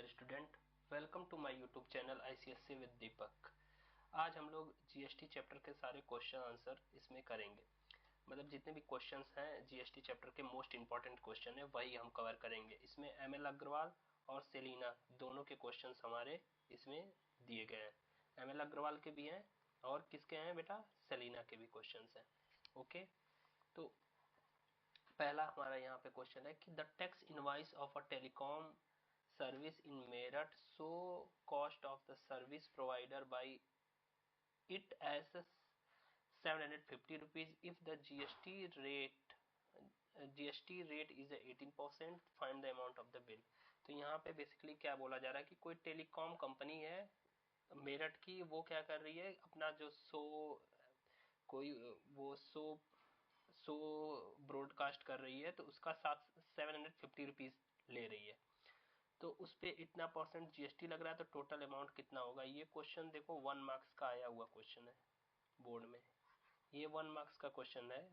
Dear student, welcome to my YouTube channel ICSC with Deepak. आज हम लोग जीएसटी चैप्टर के सारे क्वेश्चन आंसर इसमें करेंगे। मतलब जितने भी क्वेश्चंस हैं जीएसटी चैप्टर के मोस्ट इंपॉर्टेंट क्वेश्चन है वही हम कवर करेंगे। इसमें ML अग्रवाल और सेलिना दोनों के क्वेश्चंस हमारे इसमें दिए गए हैं। ML अग्रवाल के भी हैं और किसके हैं बेटा, सेलिना के भी क्वेश्चंस हैं। ओके, तो पहला हमारा यहाँ पे क्वेश्चन है कि the tax invoice of a telecom service in Meerut so cost of the service provider by it as 750 rupees if the GST rate is 18%, find the amount of the bill। तो यहाँ पे basically क्या बोला जा रहा है कि कोई टेलीकॉम कंपनी है मेरठ की, वो क्या कर रही है, अपना जो शो ब्रॉडकास्ट कर रही है तो उसका 750 रुपीज ले रही है। तो उस पे इतना परसेंट जीएसटी लग रहा है, तो टोटल अमाउंट कितना होगा। ये क्वेश्चन देखो 1 मार्क्स का आया हुआ क्वेश्चन है बोर्ड में। ये 1 मार्क्स का क्वेश्चन है।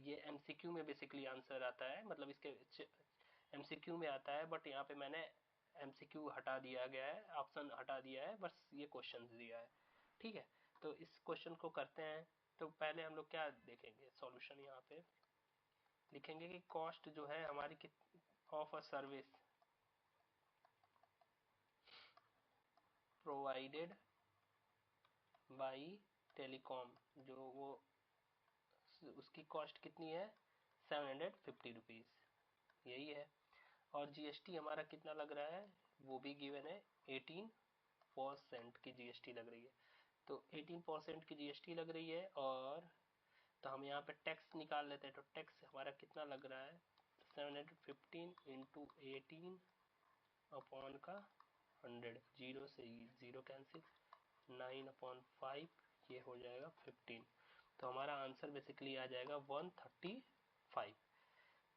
ये एमसीक्यू में बेसिकली आंसर आता है, मतलब इसके एमसीक्यू में आता है, बट यहाँ पे मैंने एमसीक्यू हटा दिया गया है, ऑप्शन हटा दिया है, बस ये क्वेश्चन दिया है। ठीक है, तो इस क्वेश्चन को करते हैं। तो पहले हम लोग क्या देखेंगे, सॉल्यूशन यहाँ पे लिखेंगे कि कॉस्ट जो है हमारी of a service provided by telecom, जो वो उसकी कॉस्ट कितनी है 750 रुपीज, यही है। और जीएसटी हमारा कितना लग रहा है वो भी गिवन है, 18% की जीएसटी लग रही है। तो 18% की जीएसटी लग रही है। और तो हम यहाँ पे टैक्स निकाल लेते हैं। तो टैक्स हमारा कितना लग रहा है, 715 इंटू 18 अपॉन का 100, जीरो से जीरो कैंसिल, 9/5, ये हो जाएगा 15। तो हमारा आंसर बेसिकली आ जाएगा 135।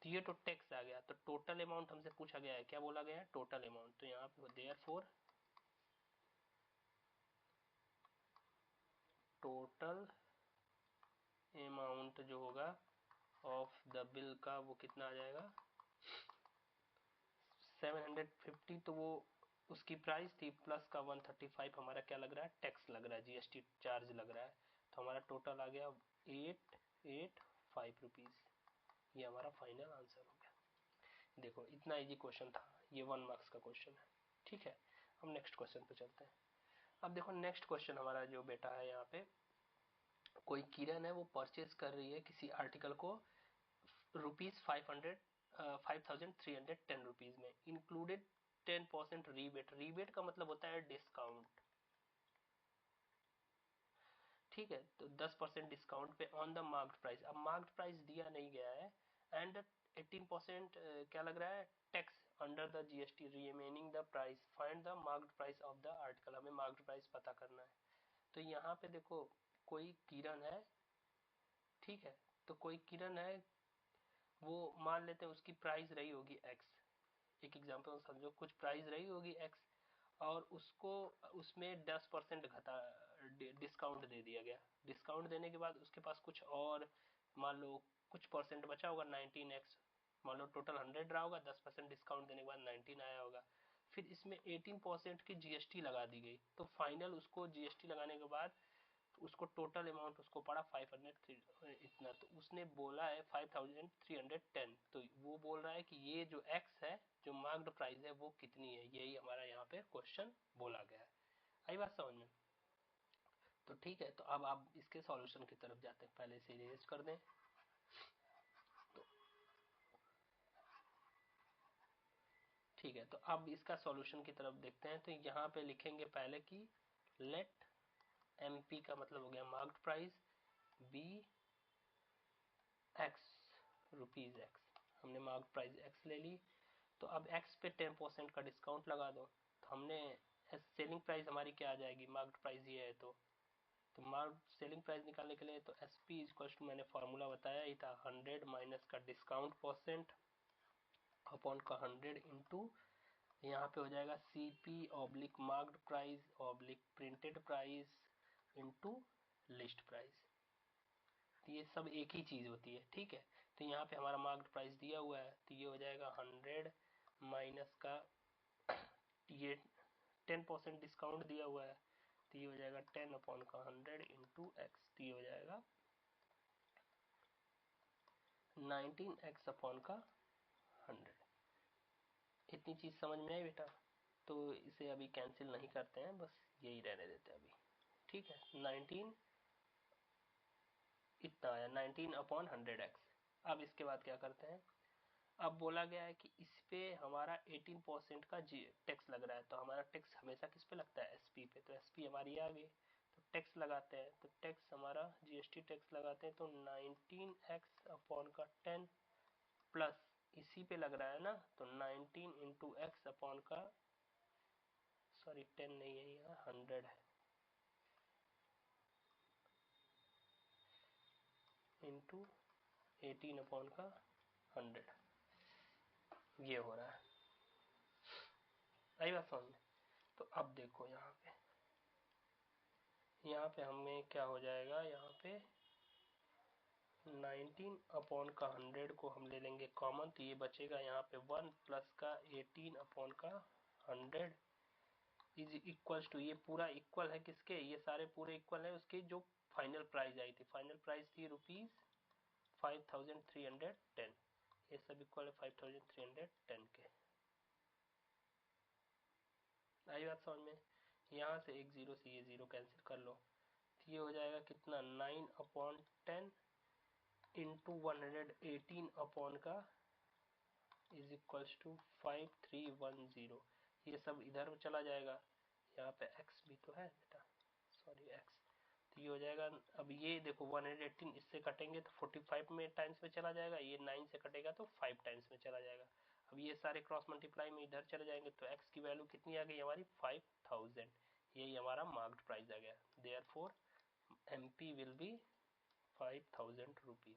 तो ये तो टैक्स आ गया। तो टोटल अमाउंट हमसे पूछा गया है, क्या बोला गया है, टोटल अमाउंट। तो यहाँ पे देयरफॉर टोटल अमाउंट जो होगा ऑफ द बिल का वो कितना आ जाएगा 750। तो वो उसकी प्राइस थी, प्लस का 135 हमारा क्या लग रहा है, टैक्स लग रहा है, जीएसटी चार्ज लग रहा है। तो हमारा टोटल आ गया 885 रुपीज। ये हमारा फाइनल आंसर हो गया। देखो इतना इजी क्वेश्चन था, ये 1 मार्क्स का क्वेश्चन है। ठीक है, हम नेक्स्ट क्वेश्चन पे चलते हैं। अब देखो नेक्स्ट क्वेश्चन हमारा जो बेटा है, यहाँ पे कोई किरण है, वो परचेज कर रही है किसी आर्टिकल को ₹5310 रुपीज में, इंक्लूडेड 10% रीबेट। रीबेट का मतलब होता है डिस्काउंट। ठीक है, तो 10% डिस्काउंट पे ऑन द मार्क्ड प्राइस। अब मार्क्ड प्राइस दिया नहीं गया है, एंड 18% क्या लग रहा है, tax under the GST remaining the price, find the marked price of the article. हमें मार्क्ड प्राइस पता करना है। तो यहाँ पे देखो कोई किरण है, ठीक है, तो कोई किरण है, वो मान लेते हैं उसकी प्राइस रही होगी एक्स। एक एग्जांपल समझो, कुछ प्राइस रही होगी एक्स और उसको उसमें 10% घटा डिस्काउंट दे दिया गया। डिस्काउंट देने के बाद उसके पास कुछ और मान लो कुछ परसेंट बचा होगा 19x। मान लो टोटल 100 रहा होगा, 10% डिस्काउंट देने के बाद 19 आया होगा। फिर इसमें 18% की जीएसटी लगा दी गई। तो फाइनल उसको जीएसटी लगाने के बाद उसको टोटल अमाउंट उसको पड़ा 503 इतना। तो उसने बोला है 5310। तो वो बोल रहा है कि ये जो एक्स है, जो मार्क्ड प्राइस है, वो कितनी है। यही हमारा यहाँ पे क्वेश्चन बोला गया है। आई बात समझ में। तो ठीक है, तो अब आप इसके सॉल्यूशन की तरफ जाते हैं, पहले से इरेज कर दें। तो ठीक है, तो अब इसका सॉल्यूशन की तरफ देखते हैं। तो यहाँ पे लिखेंगे पहले कि लेट एमपी का मतलब हो गया marked price, be x, rupees x. हमने मार्क प्राइस एक्स ले ली। तो अब एक्स पे 10% का डिस्काउंट लगा दो। तो हमने सेलिंग प्राइस हमारी क्या आ जाएगी, मार्क्ड प्राइस ये है। तो मार्क सेलिंग प्राइस निकालने के लिए तो एस पी इक्वल टू, मैंने फॉर्मूला बताया ही था, 100 माइनस का डिस्काउंट परसेंट अपॉन का 100 इंटू यहाँ पे हो जाएगा C P oblique marked price oblique printed price into list price. तो ये सब एक ही चीज होती है। ठीक है, तो यहाँ पे हमारा मार्क्ड प्राइस दिया हुआ है, तो ये हो जाएगा 100 माइनस का ये 10% डिस्काउंट दिया हुआ है तो ये हो जाएगा 10/100 इंटू एक्स, तो ये हो जाएगा 19x/100। इतनी चीज समझ में आई बेटा? तो इसे अभी कैंसिल नहीं करते हैं, बस यही रहने देते हैं अभी। ठीक है, 19 इतना आया 19/100x। अब इसके बाद क्या करते हैं, अब बोला गया है कि इस पे हमारा 18% का टैक्स लग रहा है, तो हमारा टैक्स हमेशा किस पे लगता है, एसपी पे, तो एसपी हमारी आ गई, तो टैक्स लगाते हैं, तो टैक्स हमारा जीएसटी टैक्स लगाते हैं, तो 19x/10 प्लस इसी पे लग रहा है ना, तो 19 इंटू एक्स अपॉन का, सॉरी 10 नहीं है यहाँ 100 है, इंटू 18/100, ये हो रहा है। आई बात समझ में? तो अब देखो यहाँ पे हमें क्या हो जाएगा, यहाँ पे 19/100 को हम ले लेंगे कॉमन, तो ये बचेगा यहाँ पे 1 प्लस का 18/100 इज इक्वल्स टू, ये पूरा इक्वल है किसके, ये सारे पूरे इक्वल है उसके जो फाइनल प्राइस आई थी, फाइनल प्राइस थी ₹5310, ये सब इक्वल है 5310 के। आई बात समझ में? यहाँ से एक जीरो से ये जीरो कैंसिल कर लो, तो ये हो जाएगा कितना, 9/10 इंटू 118 अपॉन का इज इक्वल्स टू 5310, ये सब इधर चला जाएगा, यहाँ पे x भी तो है बेटा, सॉरी x, तो ये हो जाएगा, अब ये देखो 118 इससे कटेंगे तो 45 में टाइम्स में चला जाएगा, ये 9 से कटेगा तो 5 टाइम्स में चला जाएगा, अब ये सारे क्रॉस मल्टीप्लाई में इधर चले जाएंगे, तो x की वैल्यू कितनी आ गई हमारी, 5000, यही हमारा मार्क्ड प्राइस आ गया, therefore MP will be 5000 rupees,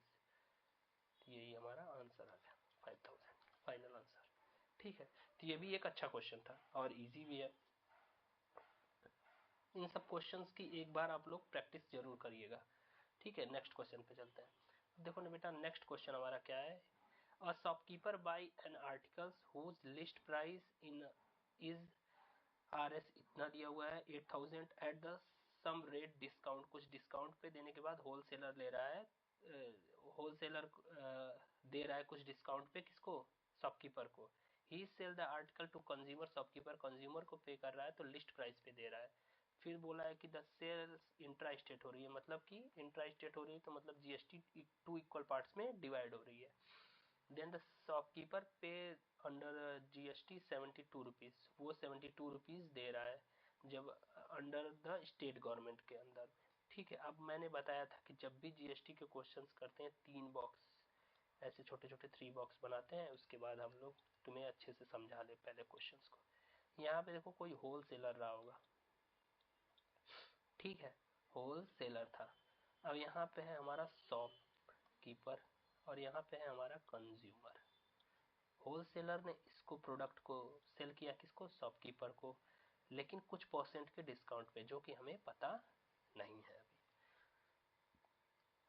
यही हमारा आंसर आ गया 5000 फाइनल आंसर। ठीक है, तो ये भी एक अच्छा क्वेश्चन था और इजी भी है। इन सब क्वेश्चंस की एक बार आप लोग प्रैक्टिस जरूर करिएगा। ठीक है, नेक्स्ट क्वेश्चन पे चलते हैं। देखो ना बेटा, नेक्स्ट क्वेश्चन हमारा क्या है, a shopkeeper buy an articles whose list price in is RS इतना दिया हुआ है 8000 at the same rate discount, कुछ डिस्काउंट पे देने के बाद होलसेलर ले रहा है, होलसेलर दे रहा है कुछ डिस्काउंट पे, किसको, शॉपकीपर को, he sell the article to consumer, shopkeeper consumer को पे कर रहा है तो लिस्ट प्राइस पे दे रहा है। फिर बोला है कि द सेल्स इंट्रा स्टेट हो रही है, मतलब कि इंट्रा स्टेट हो रही है तो मतलब जीएसटी 2 इक्वल पार्ट्स में डिवाइड हो रही है। देन द शॉपकीपर पे अंडर जीएसटी 72 रुपीज, वो 72 रुपीज दे रहा है जब अंडर द स्टेट गवर्नमेंट के अंदर। ठीक है, अब मैंने बताया था कि जब भी जीएसटी के क्वेश्चंस करते हैं 3 बॉक्स ऐसे छोटे छोटे 3 बॉक्स बनाते हैं, उसके बाद हम लोग तुम्हें अच्छे से समझा ले पहले क्वेश्चंस को। यहाँ पे देखो कोई होलसेलर रहा होगा, ठीक है, होलसेलर था। अब यहाँ पे है हमारा शॉपकीपर और यहाँ पे है हमारा कंज्यूमर। होलसेलर ने इसको प्रोडक्ट को सेल किया किसको, शॉपकीपर को, लेकिन कुछ परसेंट के डिस्काउंट पे जो कि हमें पता नहीं है अभी।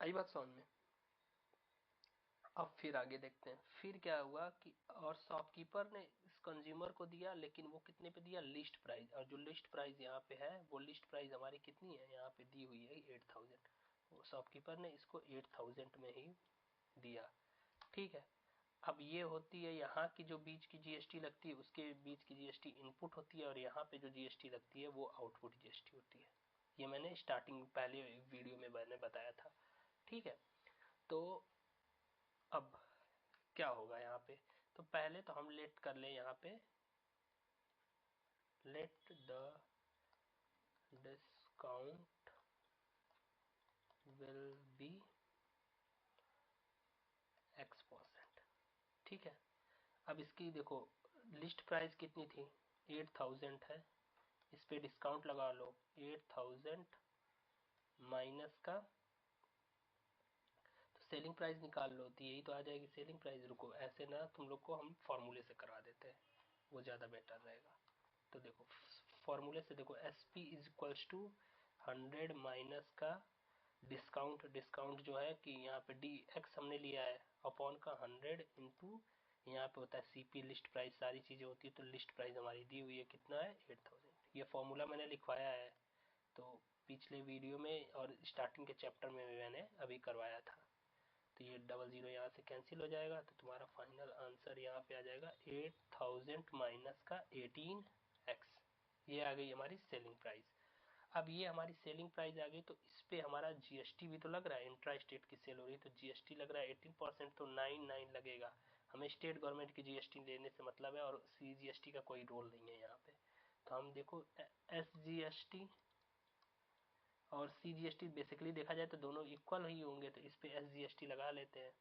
आई बात समझ में? अब फिर आगे देखते हैं, फिर क्या हुआ कि और शॉपकीपर ने इस कंज्यूमर को दिया, लेकिन वो कितने पे दिया, लिस्ट प्राइस, और जो लिस्ट प्राइस यहाँ पे है वो लिस्ट प्राइस हमारी कितनी है, यहाँ पे दी हुई है 8000, वो शॉपकीपर ने इसको 8000 में ही दिया। ठीक है, अब ये होती है यहाँ की जो बीच की जीएसटी लगती है, उसके बीच की जीएसटी इनपुट होती है, और यहाँ पे जो जीएसटी लगती है वो आउटपुट जीएसटी होती है। ये मैंने स्टार्टिंग पहले वीडियो में मैंने बताया था। ठीक है, तो अब क्या होगा यहाँ पे, तो पहले तो हम लेट कर ले यहाँ पे, let the discount will be X%। ठीक है, अब इसकी देखो लिस्ट प्राइस कितनी थी, 8000 है, इस पे डिस्काउंट लगा लो 8000 माइनस का, तो सेलिंग प्राइस निकाल लो, तो यही तो आ जाएगी सेलिंग प्राइस। रुको ऐसे ना, तुम लोग को हम फॉर्मूले से करवा देते हैं, वो ज़्यादा बेटर रहेगा। तो देखो फॉर्मूले से देखो, S P is equals to 100 minus का डिस्काउंट, डिस्काउंट जो है कि यहाँ पे डी एक्स हमने लिया है अपॉन का 100 इंटू यहाँ पे होता है सीपी लिस्ट प्राइस, सारी चीज़ें होती है। तो लिस्ट प्राइस हमारी दी हुई है, कितना है 8000। ये फॉर्मूला मैंने लिखवाया है, तो पिछले वीडियो में और स्टार्टिंग के चैप्टर में भी मैंने अभी करवाया था। तो ये 00 यहाँ से कैंसिल हो जाएगा, तो तुम्हारा फाइनल आंसर यहाँ पे आ जाएगा 8000 माइनस का 18x। ये आ गई हमारी सेलिंग प्राइस। अब ये हमारी सेलिंग प्राइस आ गई, तो इस पे हमारा जीएसटी भी तो लग रहा है, इंट्रा स्टेट की सेल हो रही है तो जीएसटी लग रहा है 18%, तो 99 लगेगा। हमें स्टेट गवर्नमेंट की जीएसटी लेने से मतलब है, और सीजीएसटी का कोई रोल नहीं है यहाँ पे। तो हम देखो एसजीएसटी और सीजीएसटी बेसिकली देखा जाए तो दोनों इक्वल ही होंगे, तो इस पे एसजीएसटी लगा लेते हैं।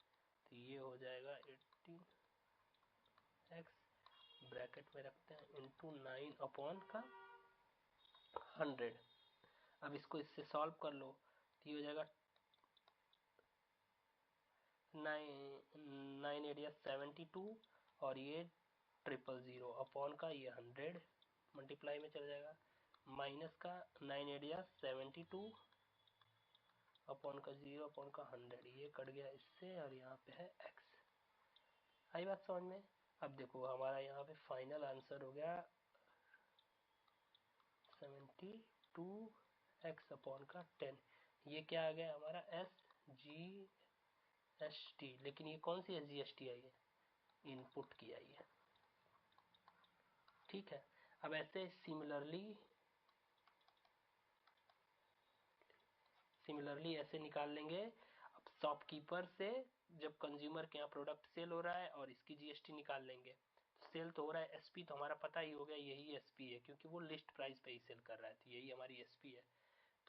तो ये हो जाएगा 18x ब्रैकेट में रखते हैं इंटू 9 अपॉन का 100। अब इसको इससे सॉल्व कर लो, तो ये हो जाएगा 9 एरिया 72 और ये 000 अपॉन का ये 100 मल्टीप्लाई में चल जाएगा, माइनस का 9 एरिया 72 अपॉन का 0 अपॉन का 100, ये कट गया इससे, और यहाँ पे है x। आई बात समझ में? अब देखो हमारा यहाँ पे फाइनल आंसर हो गया 72x अपॉन का 10। ये क्या आ गया हमारा SGST, लेकिन ये कौन सी SGST आई है? इनपुट की आई है। ठीक है, अब ऐसे सिमिलरली ऐसे निकाल लेंगे। अब शॉपकीपर से जब कंज्यूमर के यहाँ प्रोडक्ट सेल हो रहा है और इसकी जीएसटी निकाल लेंगे, तो सेल तो हो रहा है एसपी, तो हमारा पता ही हो गया यही एसपी है, क्योंकि वो लिस्ट प्राइस पे ही सेल कर रहा है, तो यही हमारी एसपी है।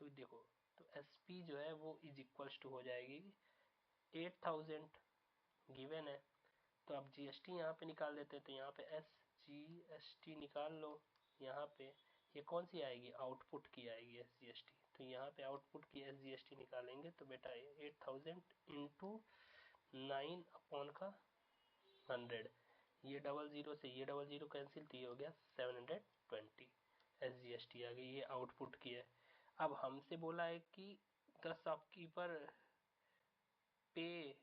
तो देखो, तो एसपी जो है वो इज इक्वल्स टू हो जाएगी 8000 गिवन है। तो अब जीएसटी यहाँ पे निकाल देते हैं, तो यहाँ पे SGST निकाल लो। यहाँ पे ये कौन सी आएगी? आउटपुट की आएगी SGST। तो यहाँ पे आउटपुट की SGST निकालेंगे तो बेटा 8000 इंटू 9 अपॉन का 100, ये 00 से ये 00 कैंसिल, तो ये हो गया 720 SGST आ गई, ये आउटपुट की है। अब हमसे बोला है कि द शॉपकीपर पे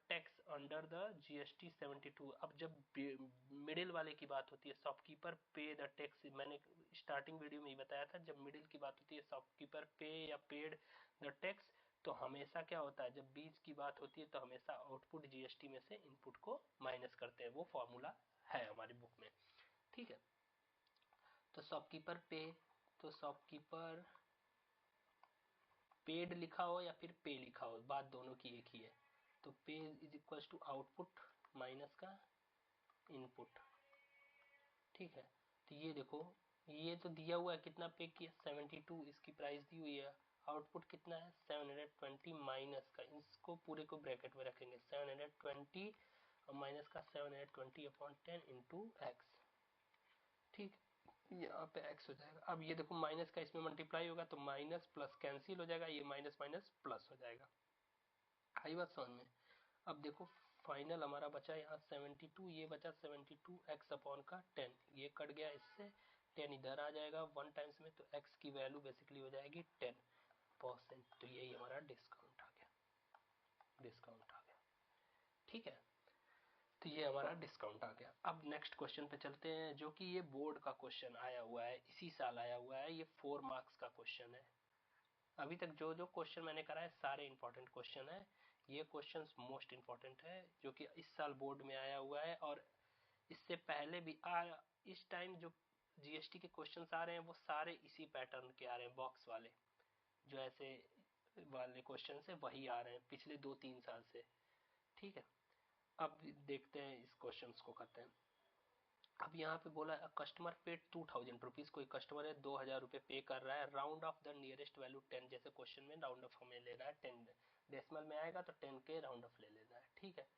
टैक्स अंडर द जीएसटी 72। अब जब मिडिल वाले की बात होती है, शॉपकीपर पे द टैक्स, मैंने स्टार्टिंग वीडियो में ही बताया था, जब मिडिल की बात होती है शॉपकीपर पे या पेड द टैक्स, तो हमेशा क्या होता है, जब बीच की बात होती है तो हमेशा आउटपुट जीएसटी में से इनपुट को माइनस करते हैं। वो फॉर्मूला है हमारी बुक में। ठीक है, तो शॉपकीपर पे, तो शॉपकीपर पेड लिखा हो या फिर पे लिखा हो, बात दोनों की एक ही है। तो pay is equal to output minus का इनपुट। ठीक है, तो ये देखो, ये तो दिया हुआ है कितना पे किया 72, इसकी प्राइस दी हुई है। आउटपुट कितना है 720 माइनस का, इसको पूरे को ब्रैकेट में रखेंगे 720 और माइनस का 720 अपॉन 10 इंटू एक्स। ठीक, यहाँ पे x हो जाएगा। अब ये देखो माइनस का इसमें मल्टीप्लाई होगा तो माइनस प्लस कैंसिल हो जाएगा, ये माइनस माइनस प्लस हो जाएगा। आई बात समझ में? अब देखो फाइनल हमारा बचा यहाँ 72, ये बचा 72x अपॉन का 10, ये कट गया इससे, 10 इधर आ जाएगा 1 टाइम्स में, तो x की वैल्यू बेसिकली हो जाएगी 10%। तो यही हमारा डिस्काउंट आ गया, डिस्काउंट आ गया। ठीक है, तो ये हमारा डिस्काउंट आ गया। अब नेक्स्ट क्वेश्चन पे चलते हैं, जो कि ये बोर्ड का क्वेश्चन आया हुआ है, इसी साल आया हुआ है, ये 4 मार्क्स का क्वेश्चन है। अभी तक जो जो क्वेश्चन मैंने करा है सारे इंपॉर्टेंट क्वेश्चन है, ये क्वेश्चन मोस्ट इंपॉर्टेंट है, जो कि इस साल बोर्ड में आया हुआ है, और इससे पहले भी इस टाइम जो जीएसटी के क्वेश्चन आ रहे हैं वो सारे इसी पैटर्न के आ रहे हैं, बॉक्स वाले जो ऐसे वाले क्वेश्चन है वही आ रहे हैं पिछले 2-3 साल से। ठीक है, अब देखते हैं इस क्वेश्चन को करते हैं। अब यहाँ पे बोला कस्टमर पेड 2000 रुपीज, कोई कस्टमर है 2000 रुपये पे कर रहा है, round of the nearest value 10, जैसे क्वेश्चन में राउंड ऑफ हमें लेना है 10, डेसिमल में आएगा तो 10 के राउंड ऑफ ले लेना है। ठीक है,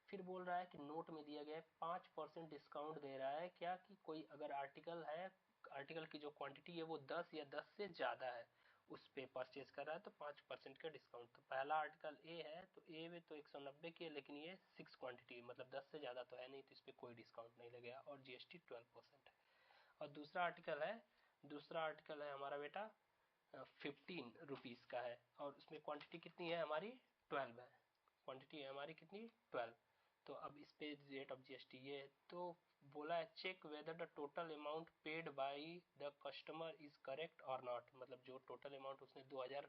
फिर बोल रहा है कि नोट में दिया गया है 5% डिस्काउंट दे रहा है, क्या कि कोई अगर आर्टिकल है, आर्टिकल की जो क्वांटिटी है वो 10 या 10 से ज़्यादा है, उस पे परचेज कर रहा है तो 5% का डिस्काउंट। तो पहला आर्टिकल ए है, तो ए में तो 190 की है, लेकिन ये 6 क्वांटिटी मतलब 10 से ज़्यादा तो है नहीं, तो इस पर कोई डिस्काउंट नहीं लगेगा, और जीएसटी 12% है। और दूसरा आर्टिकल है हमारा बेटा 15 रुपीज़ का है, और उसमें क्वांटिटी कितनी है हमारी 12 है, क्वांटिटी है हमारी कितनी 12, तो अब इस पे रेट ऑफ जीएसटी ये है। तो बोला है check whether the total amount paid by the customer is correct और नॉट, मतलब जो टोटल अमाउंट उसने 2000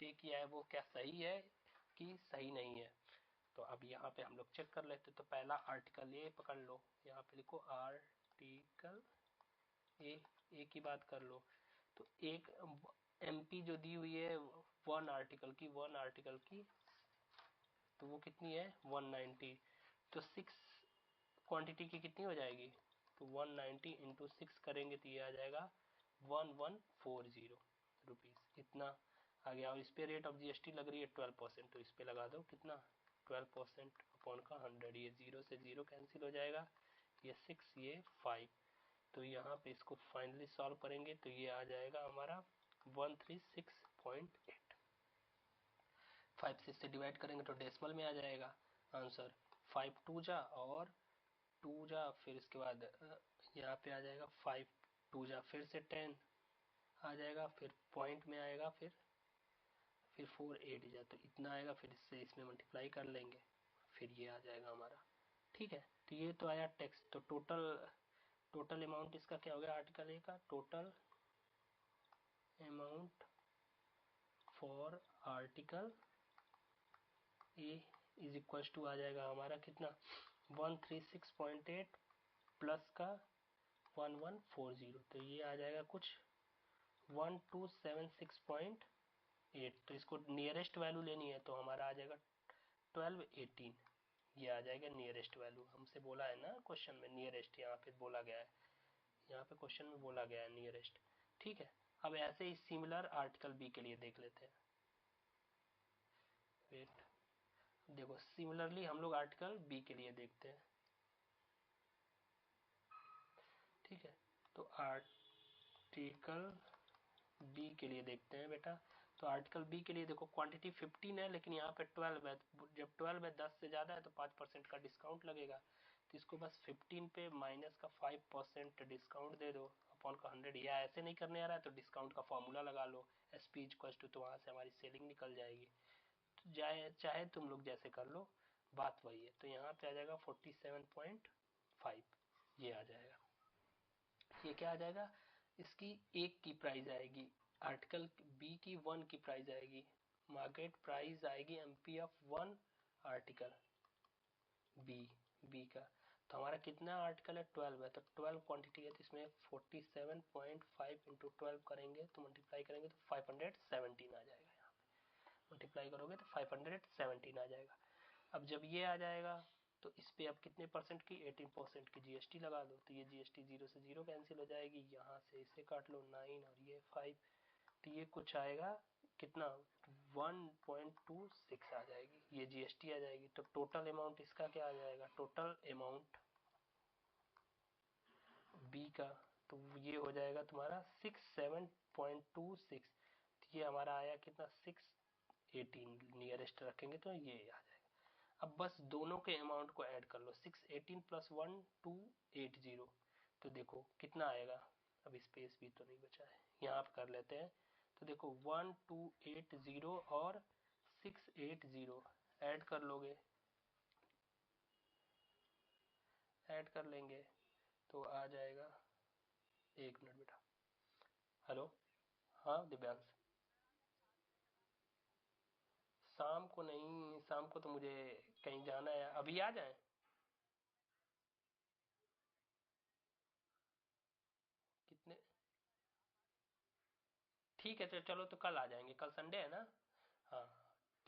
पे किया है वो क्या सही है कि सही नहीं है। तो अब यहाँ पे हम लोग चेक कर लेते। तो पहला आर्टिकल ए पकड़ लो, यहाँ पे लिखो आर्टिकल ए की बात कर लो। तो एक एमपी जो दी हुई है वन आर्टिकल की तो वो कितनी है 190। तो 6 क्वांटिटी की कितनी हो जाएगी, तो 190 इंटू 6 करेंगे तो ये आ जाएगा 1140 रुपीज, इतना आ गया। और इस पे रेट ऑफ जीएसटी लग रही है 12%, तो इस पे लगा दो कितना 12% अपॉन का 100, ये 0 से 0 कैंसिल हो जाएगा, ये 6 ये 5। तो यहाँ पे इसको फाइनली सॉल्व करेंगे तो ये आ जाएगा हमारा 136.8। 5 से इससे डिवाइड करेंगे तो डेसिमल में आ जाएगा आंसर। 5 टू जा और 2 जा, फिर इसके बाद यहाँ पे आ जाएगा 5 2 जा, फिर से 10 आ जाएगा, फिर पॉइंट में आएगा, फिर 4 8 जा, तो इतना आएगा। फिर इससे इसमें मल्टीप्लाई कर लेंगे, फिर ये आ जाएगा हमारा। ठीक है, तो ये तो आया टैक्स। तो टोटल अमाउंट इसका क्या हो गया आर्टिकल ए का, total amount for article A is equal to आ जाएगा हमारा कितना 136.8 प्लस का 1140, तो ये आ जाएगा कुछ 1276.8। तो इसको नियरेस्ट वैल्यू लेनी है तो हमारा आ जाएगा 1218, ये आ जाएगा नियरेस्ट वैल्यू। हमसे बोला है ना क्वेश्चन में नियरेस्ट, यहाँ पे बोला गया है, यहाँ पे क्वेश्चन में बोला गया है नियरेस्ट। ठीक है, अब ऐसे ही सिमिलर आर्टिकल बी के लिए देख लेते हैं। वेट, देखो सिमिलरली हम लोग आर्टिकल बी के लिए देखते हैं। ठीक है, तो आर्टिकल बी के लिए देखते हैं बेटा। तो आर्टिकल बी के लिए देखो क्वांटिटी 15 है लेकिन यहाँ पे 12 है, जब 12 है 10 से ज़्यादा है तो 5% का डिस्काउंट लगेगा। तो इसको बस 15 पे माइनस का 5% डिस्काउंट दे दो अपॉन का 100, या ऐसे नहीं करने आ रहा है तो डिस्काउंट का फॉर्मूला लगा लो SP इक्वल टू, तो वहाँ से हमारी सेलिंग निकल जाएगी। तो चाहे तुम लोग जैसे कर लो, बात वही है। तो यहाँ पे आ जाएगा 47.5, ये आ जाएगा। ये क्या आ जाएगा, इसकी एक की प्राइस आएगी, आर्टिकल बी की 1 की प्राइस आएगी, मार्केट प्राइस आएगी एमपी ऑफ 1 आर्टिकल बी का। तो हमारा कितना आर्टिकल है 12 है, तो 12 क्वांटिटी है, तो इसमें 47.5 इंटू 12 करेंगे तो मल्टीप्लाई करेंगे तो 517 आ जाएगा। यहाँ पे मल्टीप्लाई करोगे तो 517 आ जाएगा। अब जब ये आ जाएगा तो इस पे अब कितने परसेंट की 18% की जीएसटी लगा दो, तो ये जीएसटी 0 से 0 कैंसिल हो जाएगी, यहाँ से इसे काट लो 9 और ये 5, तो ये कुछ आएगा कितना 1.26 आ जाएगी, ये जीएसटी आ जाएगी। तो टोटल अमाउंट इसका क्या आ जाएगा, टोटल अमाउंट बी का, तो ये हो जाएगा तुम्हारा 67.26, तो ये हमारा आया कितना 618, नियरेस्ट रखेंगे तो ये आ जाएगा। अब बस दोनों के अमाउंट को ऐड कर लो, 618 प्लस 1280, तो देखो कितना आएगा। अब स्पेस भी तो नहीं बचा है, यहाँ पे कर लेते हैं। तो देखो 1280 और 680 ऐड कर लोगे, ऐड कर लेंगे तो आ जाएगा, एक मिनट बेटा, हेलो, हाँ दिव्यांश। शाम को नहीं, शाम को तो मुझे कहीं जाना है, अभी आ जाए। कितने, ठीक है तो चलो, तो कल आ जाएंगे, कल संडे है ना। हाँ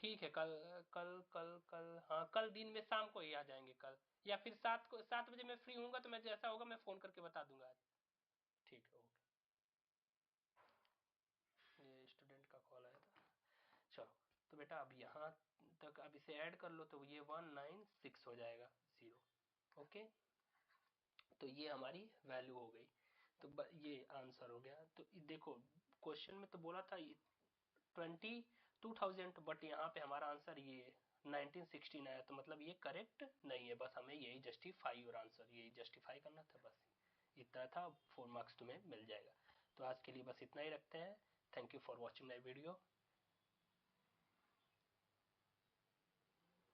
ठीक है, कल कल कल कल हाँ कल दिन में शाम को ही आ जाएंगे कल, या फिर 7 बजे मैं फ्री हूँगा तो मैं जैसा होगा मैं फ़ोन करके बता दूंगा आज। ठीक है, ओके। ये स्टूडेंट का कॉल आया था। चलो, तो बेटा अब यहाँ तक अब इसे ऐड कर लो तो ये 196 हो जाएगा 0। ओके, तो ये हमारी वैल्यू हो गई। तो ये आंसर हो गया। तो देखो क्वेश्चन में तो बोला था 22,000, बट यहाँ पे हमारा आंसर ये 1916 आया, तो मतलब ये करेक्ट नहीं है, बस हमें यही जस्टिफाई और आंसर यही जस्टिफाई करना था, बस इतना था। 4 मार्क्स तुम्हें मिल जाएगा। तो आज के लिए बस इतना ही रखते हैं। Thank you for watching my video.